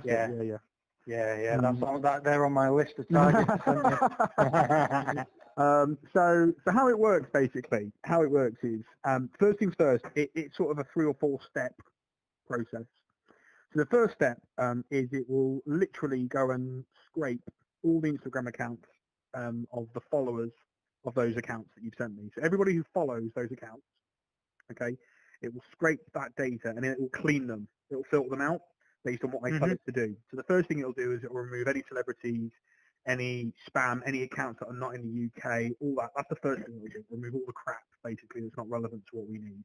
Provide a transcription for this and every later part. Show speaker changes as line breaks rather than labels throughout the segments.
Yeah.
Yeah, yeah.
Yeah. That's on that. They're on my list of targets.
So how it works basically, how it works is, first things first, it's sort of a 3 or 4 step process. So the first step is it will literally go and scrape all the Instagram accounts of the followers of those accounts that you've sent me. So everybody who follows those accounts, okay, it will scrape that data and it will clean them. It will filter them out based on what I tell it to do. So the first thing it'll do is it will remove any celebrities, any spam, any accounts that are not in the UK, all that. That's the first thing it'll do. Remove all the crap, basically, that's not relevant to what we need.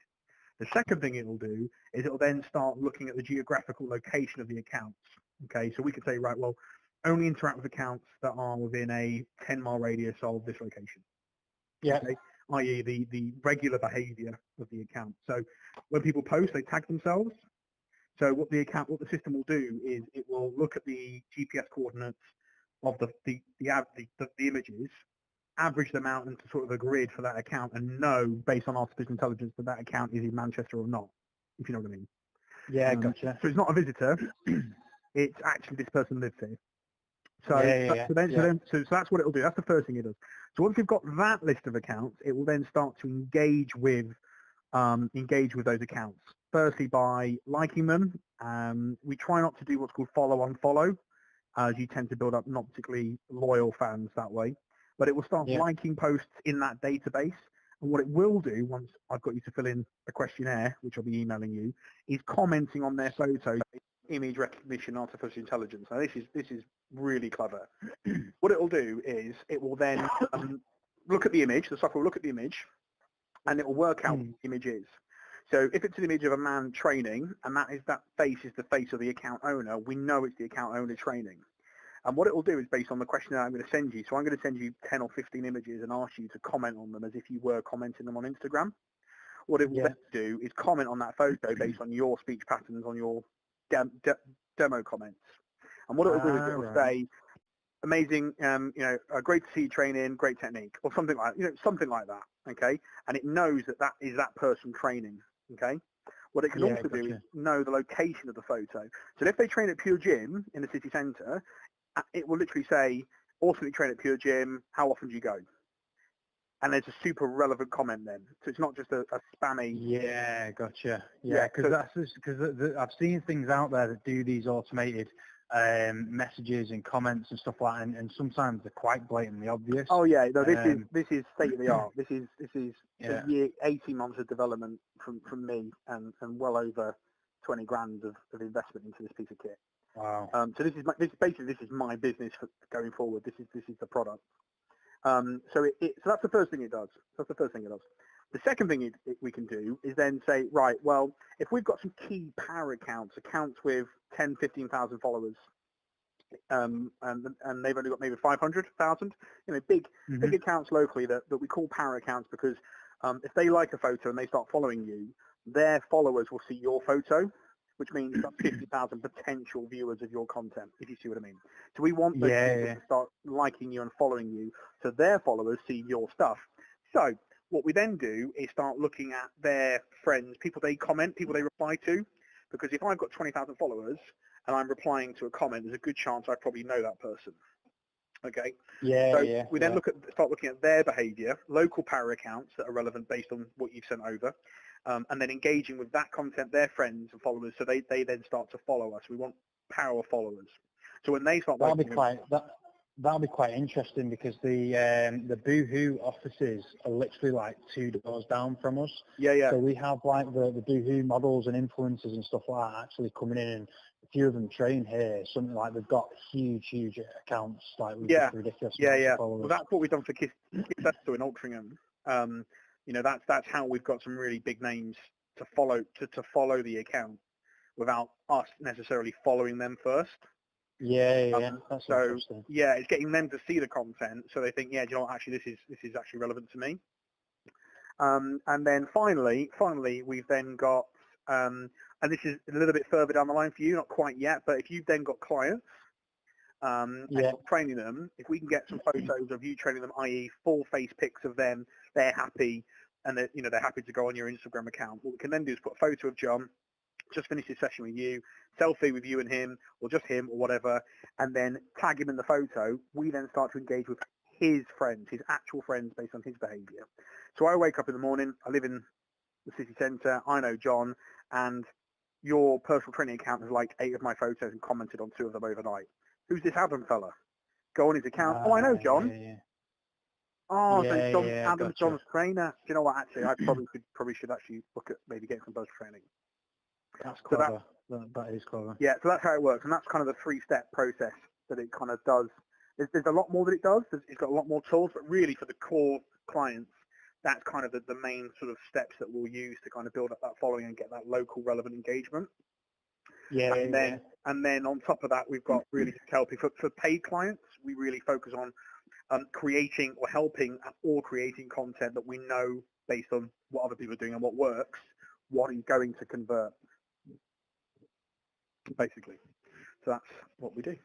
The second thing it will do is it will then start looking at the geographical location of the accounts. Okay, so we could say, right, well, only interact with accounts that are within a 10-mile radius of this location.
Yeah.
Okay? I.e. the regular behavior of the account. So when people post, they tag themselves. So what the system will do is it will look at the GPS coordinates of the images, average them out into sort of a grid for that account, and know based on artificial intelligence that that account is in Manchester or not, if you know what I mean.
Yeah, gotcha.
So it's not a visitor; it's actually this person lives here. So so that's what it will do. That's the first thing it does. So once you've got that list of accounts, it will then start to engage with those accounts. Firstly, by liking them. We try not to do what's called follow on follow, as you tend to build up not particularly loyal fans that way. But it will start liking posts in that database. And what it will do, once I've got you to fill in a questionnaire, which I'll be emailing you, is commenting on their photos, image recognition, artificial intelligence. Now this is really clever. What it will do is it will then look at the image, the software will look at the image, and it will work out what the image is. So if it's an image of a man training, and that face is the face of the account owner, we know it's the account owner training. And what it will do is based on the questionnaire I'm going to send you. So I'm going to send you 10 or 15 images and ask you to comment on them as if you were commenting them on Instagram. What it will then do is comment on that photo based on your speech patterns, on your demo comments. And what it will do is it will say, amazing, great to see you training, great technique, or something like that, okay? And it knows that is that person training, okay? What it can also do is know the location of the photo. So if they train at Pure Gym in the city centre, it will literally say, awesome, you train at Pure Gym, how often do you go? And there's a super relevant comment then. So it's not just a spammy...
Yeah, gotcha. Yeah, because I've seen things out there that do these automated messages and comments and stuff like that, and sometimes they're quite blatantly obvious.
Oh yeah, no, this is state of the art. This is a year, 18 months of development from me, and well over 20 grand of investment into this piece of kit.
Wow.
So this is my business for going forward. This is the product. So that's the first thing it does. The second thing we can do is then say, right, well, if we've got some key power accounts with 10, 15,000 followers, and they've only got maybe 500,000, big accounts locally that we call power accounts because if they like a photo and they start following you, their followers will see your photo, which means that's 50,000 potential viewers of your content, if you see what I mean. So we want those people to start liking you and following you so their followers see your stuff. So what we then do is start looking at their friends, people they comment, people they reply to, because if I've got 20,000 followers and I'm replying to a comment, there's a good chance I probably know that person. Okay. We then start looking at their behaviour, local power accounts that are relevant based on what you've sent over, and then engaging with that content, their friends and followers, so they then start to follow us. We want power followers. So when they start,
that'll be quite interesting because the Boohoo offices are literally like 2 doors down from us.
Yeah.
So we have like the Boohoo models and influencers and stuff like that actually coming in, and a few of them train here. Something like they've got huge accounts, like with ridiculous.
Well, that's what we've done for Kiss Festival in Altrincham. That's how we've got some really big names to follow the account without us necessarily following them first.
That's
so
interesting.
It's getting them to see the content, so they think, actually this is actually relevant to me. And then finally, we've then got, and this is a little bit further down the line for you, not quite yet, but if you've then got clients and you're training them, if we can get some photos of you training them, i.e. full face pics of them, they're happy, and they're happy to go on your Instagram account. What we can then do is put a photo of John, just finished his session with you, selfie with you and him, or just him or whatever, and then tag him in the photo. We then start to engage with his friends, his actual friends, based on his behaviour. So I wake up in the morning, I live in the city centre, I know John, and your personal training account has liked 8 of my photos and commented on 2 of them overnight. Who's this Adam fella? Go on his account. Oh, I know John.
Yeah.
Oh, so it's John, Adam,
gotcha.
John's trainer. Do you know what? Actually, I probably should actually look at maybe getting some buzz training.
That's clever. So that is clever.
Yeah, so that's how it works, and that's kind of the 3-step process that it kind of does. There's a lot more that it does. It's got a lot more tools, but really for the core clients, that's kind of the main sort of steps that we'll use to kind of build up that following and get that local relevant engagement.
Yeah.
And then on top of that, we've got really helping for paid clients. We really focus on creating or helping or creating content that we know based on what other people are doing and what works, what is going to convert, basically. So that's what we do.